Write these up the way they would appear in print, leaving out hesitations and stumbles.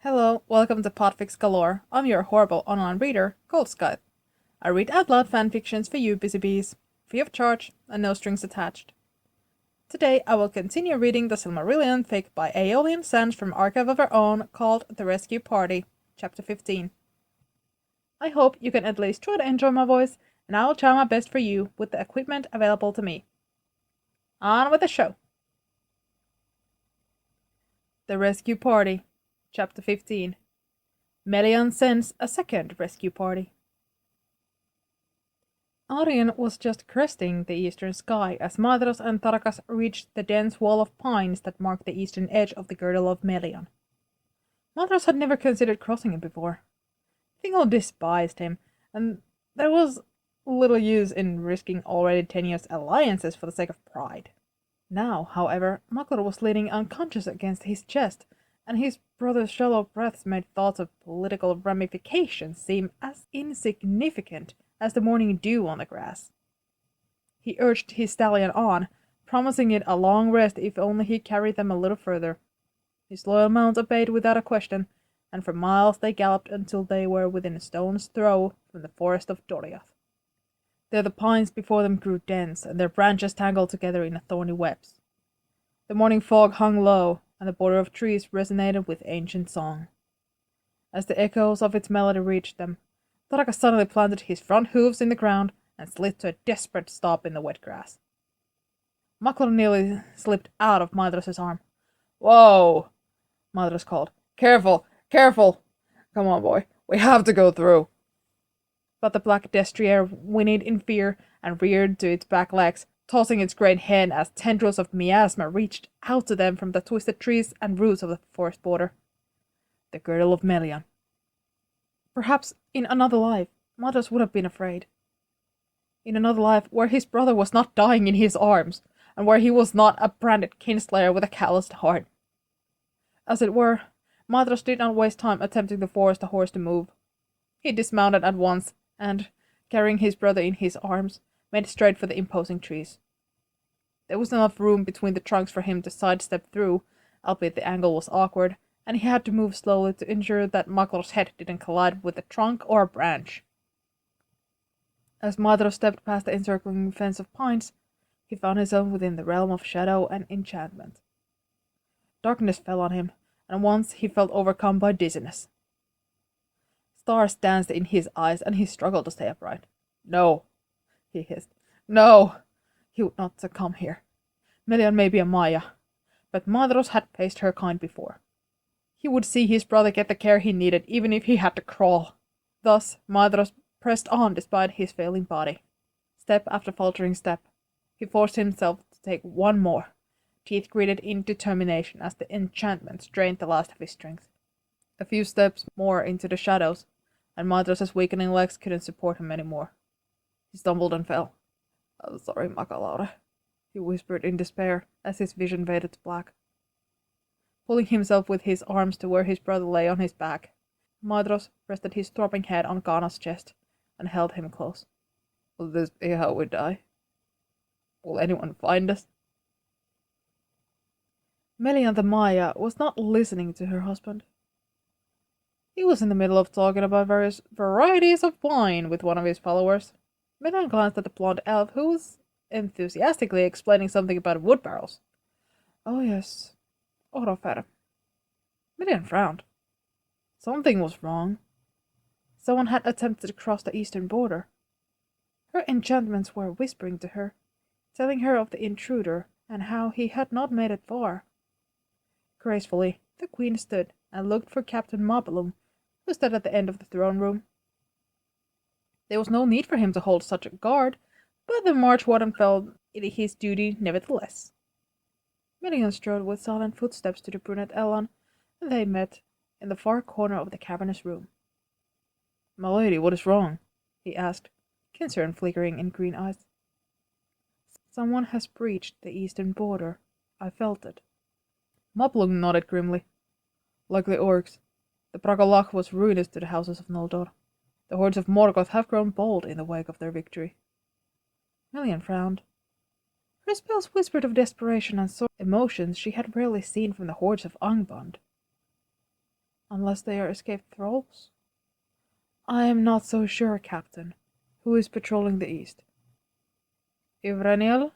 Hello, welcome to Podfic Galore. I'm your horrible online reader, Cold Sky. I read out loud fanfictions for you busy bees, free of charge and no strings attached. Today I will continue reading the Silmarillion fic by Aeolian Sands from Archive of Our Own called The Rescue Party, Chapter 15. I hope you can at least try to enjoy my voice, and I will try my best for you with the equipment available to me. On with the show! The Rescue Party, Chapter 15. Melian sends a second rescue party. Arien was just cresting the eastern sky as Madros and Tarakas reached the dense wall of pines that marked the eastern edge of the girdle of Melian. Madros had never considered crossing it before. Thingol despised him, and there was little use in risking already tenuous alliances for the sake of pride. Now, however, Maklor was leaning unconscious against his chest, and his brother's shallow breaths made thoughts of political ramifications seem as insignificant as the morning dew on the grass. He urged his stallion on, promising it a long rest if only he carried them a little further. His loyal mount obeyed without a question, and for miles they galloped until they were within a stone's throw from the forest of Doriath. There the pines before them grew dense, and their branches tangled together in thorny webs. The morning fog hung low, and the border of trees resonated with ancient song. As the echoes of its melody reached them, Tarakas suddenly planted his front hooves in the ground and slid to a desperate stop in the wet grass. Maklor nearly slipped out of Madros's arm. "Whoa!" Madros called. "Careful! Careful! Come on, boy. We have to go through." But the black destrier whinnied in fear and reared to its back legs, tossing its great head as tendrils of miasma reached out to them from the twisted trees and roots of the forest border. The girdle of Melian. Perhaps in another life, Madros would have been afraid. In another life where his brother was not dying in his arms, and where he was not a branded kinslayer with a calloused heart. As it were, Madros did not waste time attempting to force the horse to move. He dismounted at once, and, carrying his brother in his arms, made straight for the imposing trees. There was enough room between the trunks for him to sidestep through, albeit the angle was awkward, and he had to move slowly to ensure that Maklor's head didn't collide with a trunk or a branch. As Madros stepped past the encircling fence of pines, he found himself within the realm of shadow and enchantment. Darkness fell on him, and once he felt overcome by dizziness. Stars danced in his eyes, and he struggled to stay upright. "No," he hissed. "No! He would not succumb here. Melian may be a Maya, but Madros had faced her kind before. He would see his brother get the care he needed, even if he had to crawl. Thus, Madros pressed on despite his failing body. Step after faltering step, he forced himself to take one more, teeth gritted in determination as the enchantment strained the last of his strength. A few steps more into the shadows, and Madros's weakening legs couldn't support him any more. He stumbled and fell. "I'm sorry, Makalaura," he whispered in despair as his vision faded to black. Pulling himself with his arms to where his brother lay on his back, Madros rested his throbbing head on Kana's chest and held him close. "Will this be how we die? Will anyone find us?" Melian the Maya was not listening to her husband. He was in the middle of talking about various varieties of wine with one of his followers. Melian glanced at the blonde elf, who was enthusiastically explaining something about wood barrels. "Oh yes, Orofer." Melian frowned. Something was wrong. Someone had attempted to cross the eastern border. Her enchantments were whispering to her, telling her of the intruder and how he had not made it far. Gracefully, the queen stood and looked for Captain Mabelum, who stood at the end of the throne room. There was no need for him to hold such a guard, but the March Warden felt it his duty nevertheless. Melian strode with silent footsteps to the brunette Elon, and they met in the far corner of the cavernous room. "My lady, what is wrong?" he asked, concern flickering in green eyes. "Someone has breached the eastern border. I felt it." Mablung nodded grimly. "Likely orcs. The Bragalach was ruinous to the houses of Noldor. The hordes of Morgoth have grown bold in the wake of their victory." Melian frowned. Her spells whispered of desperation and emotions she had rarely seen from the hordes of Angband. Unless they are escaped thralls? I am not so sure, Captain. Who is patrolling the east? Ivraniel?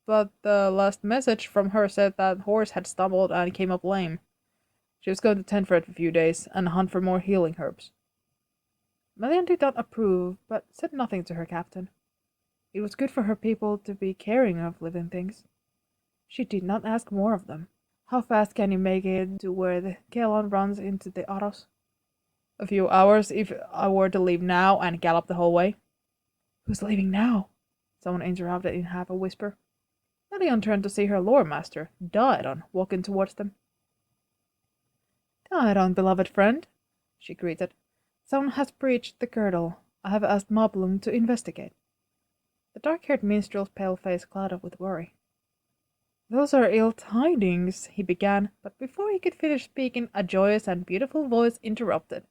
But the last message from her said that horse had stumbled and came up lame. She was going to tend for it for a few days and hunt for more healing herbs. Melian did not approve, but said nothing to her captain. It was good for her people to be caring of living things. She did not ask more of them. How fast can you make it to where the Kelon runs into the Arthouse? A few hours if I were to leave now and gallop the whole way. Who's leaving now? Someone interrupted in half a whisper. Melian turned to see her lore master, Daedon, walking towards them. Daedon, beloved friend, she greeted. Someone has breached the girdle. I have asked Moblung to investigate. The dark-haired minstrel's pale face clouded with worry. Those are ill tidings, he began, but before he could finish speaking, a joyous and beautiful voice interrupted.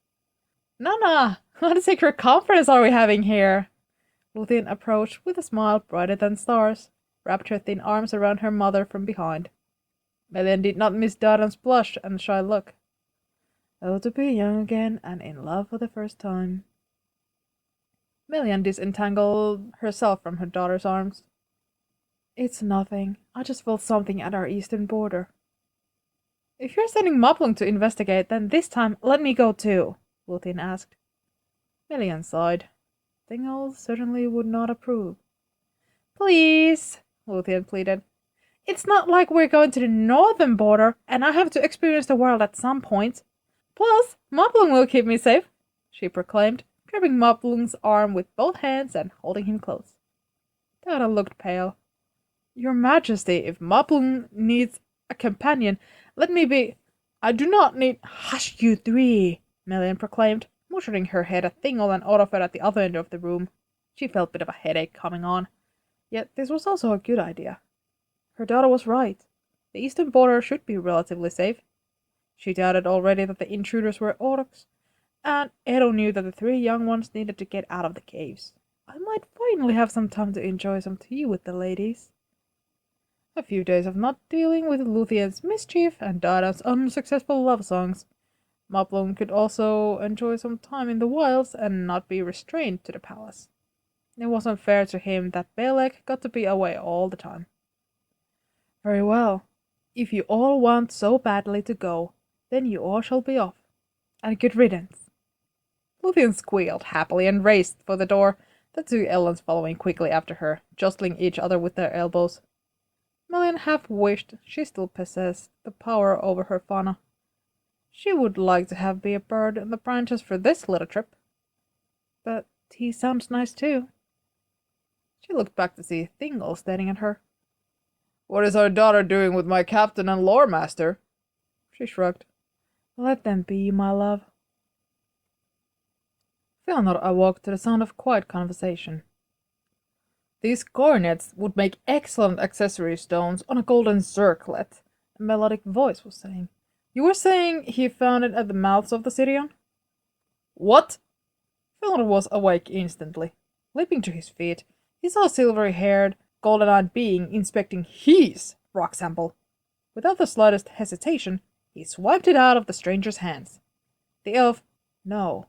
Nana, what a secret conference are we having here? Luthien approached with a smile brighter than stars, wrapped her thin arms around her mother from behind. Melian did not miss Daedon's blush and shy look. Oh, to be young again and in love for the first time. Melian disentangled herself from her daughter's arms. It's nothing. I just felt something at our eastern border. If you're sending Moblung to investigate, then this time let me go too, Luthien asked. Melian sighed. Thingol certainly would not approve. Please, Luthien pleaded. It's not like we're going to the northern border, and I have to experience the world at some point. Plus, Moblung will keep me safe, she proclaimed, grabbing Moblung's arm with both hands and holding him close. Daedon looked pale. Your Majesty, if Moblung needs a companion, let me be. I do not need. Hush, you three, Melian proclaimed, motioning her head at Thingol and Odofir at the other end of the room. She felt a bit of a headache coming on. Yet this was also a good idea. Her daughter was right. The eastern border should be relatively safe. She doubted already that the intruders were orcs, and Edo knew that the three young ones needed to get out of the caves. I might finally have some time to enjoy some tea with the ladies. A few days of not dealing with Luthien's mischief and Daedon's unsuccessful love songs. Moblung could also enjoy some time in the wilds and not be restrained to the palace. It wasn't fair to him that Belek got to be away all the time. Very well. If you all want so badly to go, then you all shall be off. And good riddance. Luthien squealed happily and raced for the door, the two Ellens following quickly after her, jostling each other with their elbows. Melian half wished she still possessed the power over her fauna. She would like to be a bird in the branches for this little trip. But tea sounds nice too. She looked back to see Thingol staring at her. What is our daughter doing with my captain and lore master? She shrugged. Let them be, my love. Fëanor awoke to the sound of quiet conversation. These cornets would make excellent accessory stones on a golden circlet, a melodic voice was saying. You were saying he found it at the mouths of the Sirion? What? Fëanor was awake instantly. Leaping to his feet, he saw a silvery-haired, golden-eyed being inspecting his rock sample. Without the slightest hesitation, he swiped it out of the stranger's hands. The elf, no,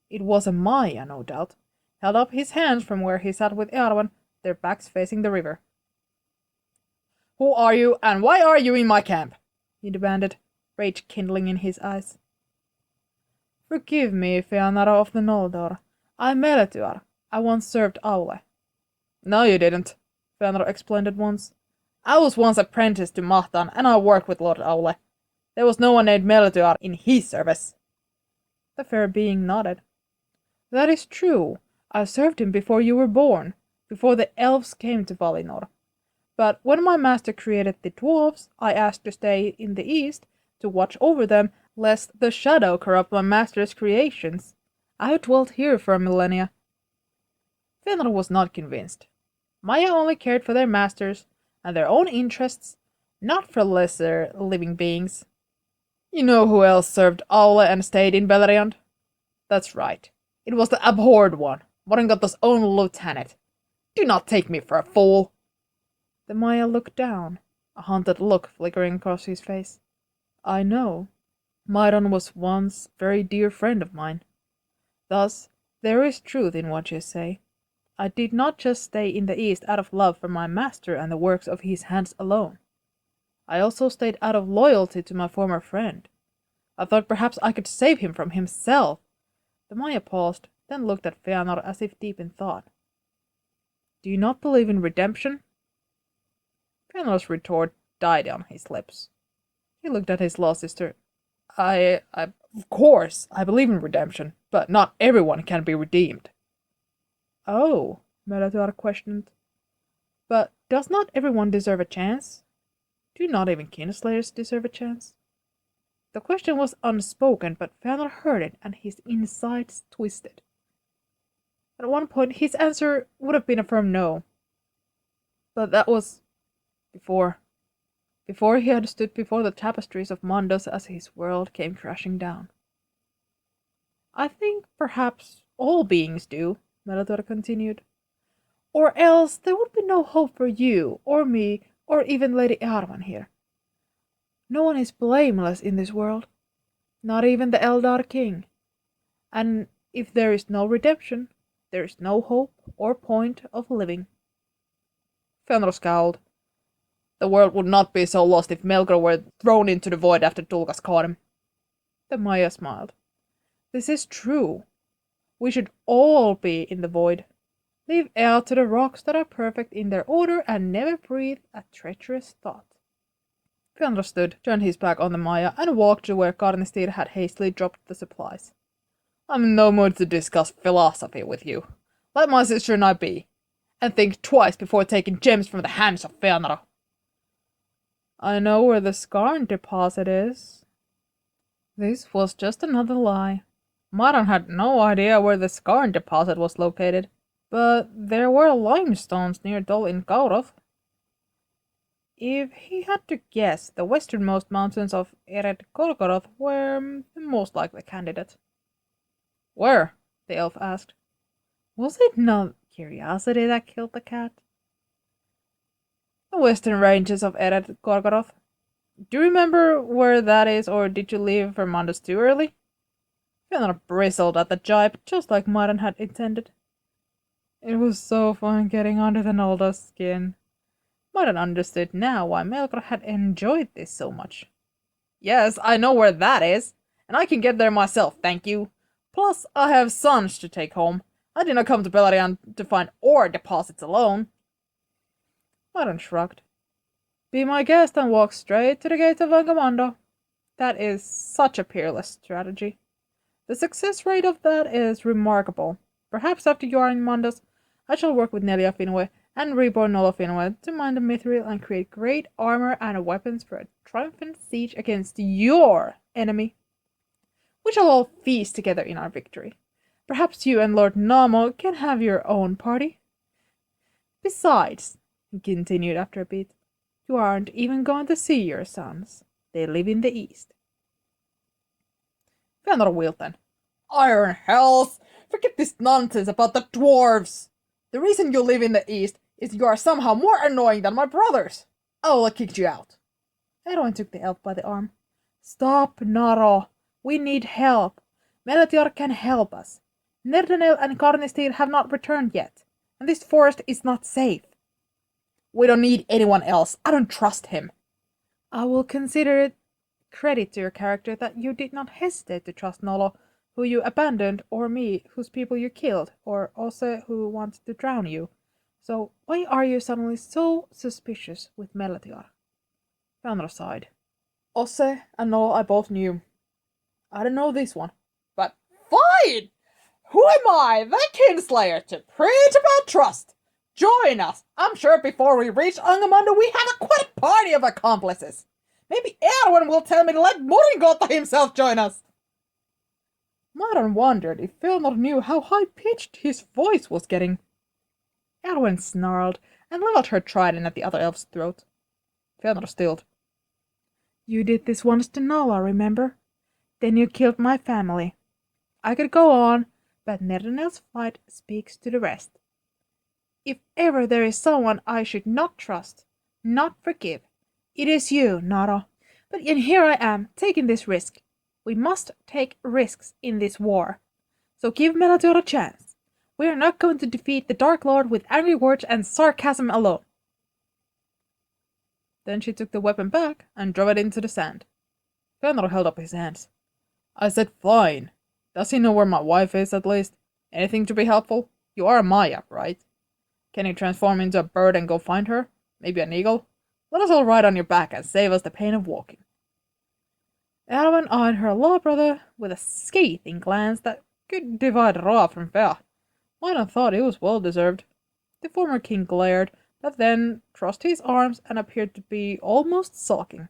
it was a Meyer, no doubt, held up his hands from where he sat with Earwen, their backs facing the river. Who are you, and why are you in my camp? He demanded, rage kindling in his eyes. Forgive me, Fëanor of the Noldor. I'm Meletuar. I once served Aule. No, you didn't, Fëanor explained at once. I was once apprenticed to Mahtan, and I worked with Lord Aule. There was no one named Meletuar in his service. The fair being nodded. That is true. I served him before you were born, before the elves came to Valinor. But when my master created the dwarves, I asked to stay in the east to watch over them, lest the shadow corrupt my master's creations. I have dwelt here for millennia. Fëanor was not convinced. Maya only cared for their masters and their own interests, not for lesser living beings. You know who else served Aule and stayed in Beleriand? That's right. It was the abhorred one, Moringatha's own lieutenant. Do not take me for a fool. The Maya looked down, a haunted look flickering across his face. I know. Myron was once a very dear friend of mine. Thus, there is truth in what you say. I did not just stay in the East out of love for my master and the works of his hands alone. I also stayed out of loyalty to my former friend. I thought perhaps I could save him from himself. The Maya paused, then looked at Fëanor as if deep in thought. Do you not believe in redemption? Fëanor's retort died on his lips. He looked at his lost sister. Of course, I believe in redemption, but not everyone can be redeemed. Oh, Melian questioned. But does not everyone deserve a chance? Do not even kinslayers deserve a chance? The question was unspoken, but Fëanor heard it, and his insides twisted. At one point, his answer would have been a firm no. But that was before he had stood before the tapestries of Mondos as his world came crashing down. I think perhaps all beings do, Melian continued. Or else there would be no hope for you, or me, or even Lady Hartmann here. No one is blameless in this world, not even the Eldar King. And if there is no redemption, there is no hope or point of living. Fëanor scowled. The world would not be so lost if Melkor were thrown into the void after Lukas caught him. The Maya smiled. This is true. We should all be in the void. Leave air to the rocks that are perfect in their order and never breathe a treacherous thought. Fëanor stood, turned his back on the Maya, and walked to where Garnstead had hastily dropped the supplies. I'm in no mood to discuss philosophy with you. Let my sister and I be, and think twice before taking gems from the hands of Fëanor. I know where the Skarn deposit is. This was just another lie. Myron had no idea where the Skarn deposit was located, but there were limestones near Dol in Gauroth. If he had to guess, the westernmost mountains of Ered Gorgoroth were the most likely candidate. Where? The elf asked. Was it not curiosity that killed the cat? The western ranges of Ered Gorgoroth. Do you remember where that is, or did you leave Vermondos too early? Fëanor bristled at the jibe, just like Myron had intended. It was so fun getting under the Noldo's skin. Myron understood now why Melkor had enjoyed this so much. Yes, I know where that is, and I can get there myself, thank you. Plus, I have sons to take home. I did not come to Beleriand to find ore deposits alone. Myron shrugged. Be my guest and walk straight to the gate of Angamando. That is such a peerless strategy. The success rate of that is remarkable. Perhaps after you are in Mondos, I shall work with Nelia Finwë and Reborn Nolo Finwë to mine the mithril and create great armor and weapons for a triumphant siege against your enemy. We shall all feast together in our victory. Perhaps you and Lord Namo can have your own party. Besides, he continued after a bit, you aren't even going to see your sons. They live in the East. Fëanor Wilton. Iron hells! Forget this nonsense about the dwarves! The reason you live in the East is you are somehow more annoying than my brothers. I will kick you out. Erwin took the elf by the arm. Stop, Naro. We need help. Meletior can help us. Nerdanel and Garnstead have not returned yet, and this forest is not safe. We don't need anyone else. I don't trust him. I will consider it credit to your character that you did not hesitate to trust Nolo, who you abandoned, or me, whose people you killed, or Osse, who wanted to drown you. So why are you suddenly so suspicious with Meletior? Fëanor sighed. Osse and Nolo I both knew. I don't know this one. But fine! Who am I, the Kinslayer, to preach about trust? Join us! I'm sure before we reach Angamando we have a quite party of accomplices. Maybe Erwin will tell me to let Moringota himself join us. Myron wondered if Fëanor knew how high-pitched his voice was getting. Erwin snarled and leveled her trident at the other elf's throat. Fëanor stilled. You did this once to Nala, remember? Then you killed my family. I could go on, but Nerdanel's fight speaks to the rest. If ever there is someone I should not trust, not forgive, it is you, Nara. But here I am, taking this risk. We must take risks in this war. So give Melchior a chance. We are not going to defeat the Dark Lord with angry words and sarcasm alone. Then she took the weapon back and drove it into the sand. Fëanor held up his hands. I said fine. Does he know where my wife is, at least? Anything to be helpful? You are a Meyer, right? Can you transform into a bird and go find her? Maybe an eagle? Let us all ride on your back and save us the pain of walking. Arwen eyed her law brother with a scathing glance that could divide Ra from Fea. Myron thought it was well deserved. The former king glared, but then crossed his arms and appeared to be almost sulking.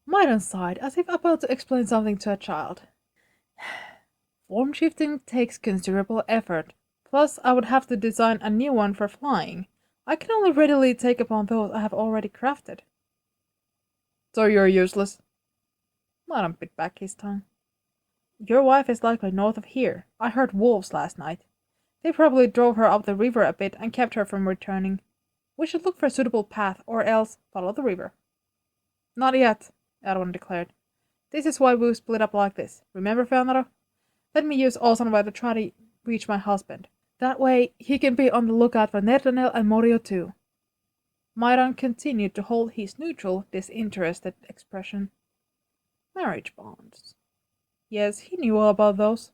Myron sighed as if about to explain something to a child. Form shifting takes considerable effort, plus I would have to design a new one for flying. I can only readily take upon those I have already crafted. So you're useless? Myron bit back his tongue. Your wife is likely north of here. I heard wolves last night. They probably drove her up the river a bit and kept her from returning. We should look for a suitable path, or else follow the river. Not yet, Arwen declared. This is why we split up like this. Remember, Fëanor? Let me use Osanwa to try to reach my husband. That way, he can be on the lookout for Nerdanel and Morio too. Myron continued to hold his neutral, disinterested expression. Marriage bonds. Yes, he knew all about those.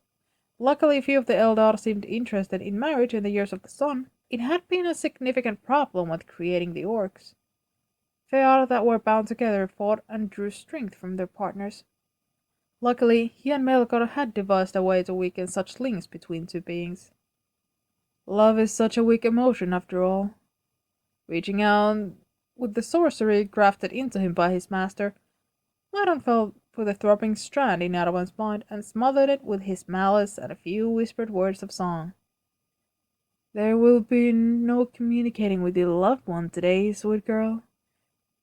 Luckily, few of the Eldar seemed interested in marriage in the Years of the Sun. It had been a significant problem with creating the orcs. Fear that were bound together fought and drew strength from their partners. Luckily, he and Melkor had devised a way to weaken such links between two beings. Love is such a weak emotion, after all. Reaching out with the sorcery grafted into him by his master, Myron fell for the throbbing strand in Arwen's mind and smothered it with his malice and a few whispered words of song. There will be no communicating with your loved one today, sweet girl.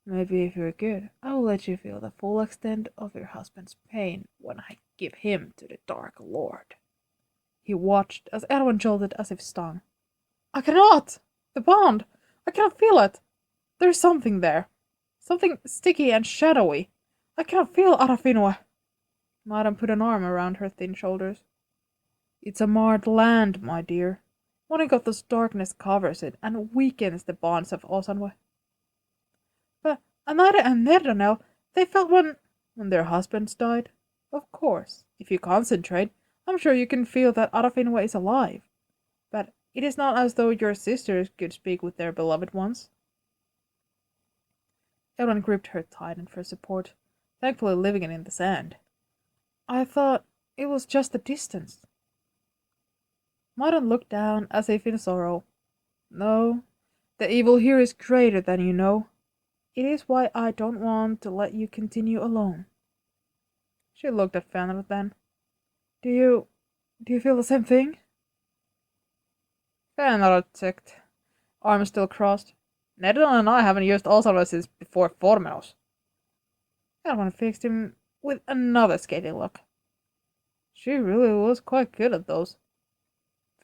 Maybe if you're good, I will let you feel the full extent of your husband's pain when I give him to the Dark Lord. He watched as Arwen jolted as if stung. I cannot! The bond! I cannot feel it! There's something there. Something sticky and shadowy. I cannot feel Arafinwe. Myron put an arm around her thin shoulders. It's a marred land, my dear. Monigoth's darkness covers it and weakens the bonds of Osanwe. But Anaira and Nerdanel, they felt when their husbands died. Of course, if you concentrate, I'm sure you can feel that Arafinwe is alive. But it is not as though your sisters could speak with their beloved ones. Elrond gripped her tight and for support, thankfully leaving it in the sand. I thought it was just the distance. Myron looked down as if in sorrow. No, the evil here is greater than you know. It is why I don't want to let you continue alone. She looked at Fëanor then. Do you feel the same thing? Fëanor ticked, arms still crossed. Nedal and I haven't used Osanwa since before Formenos. Arwen fixed him with another scathing look. She really was quite good at those.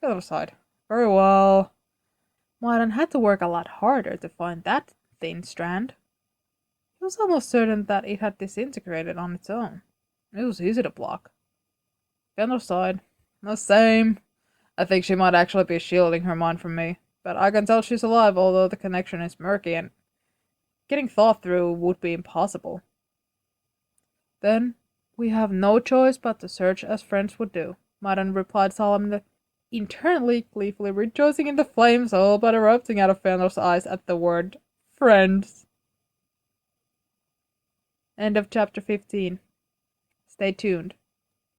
Fëanor sighed. Very well. Myron had to work a lot harder to find that thin strand. He was almost certain that it had disintegrated on its own. It was easy to block. Fëanor sighed. The same. I think she might actually be shielding her mind from me, but I can tell she's alive, although the connection is murky and getting thought through would be impossible. Then we have no choice but to search as friends would do, Myron replied solemnly, internally gleefully rejoicing in the flames all but erupting out of Fëanor's eyes at the word friends. End of chapter 15. Stay tuned.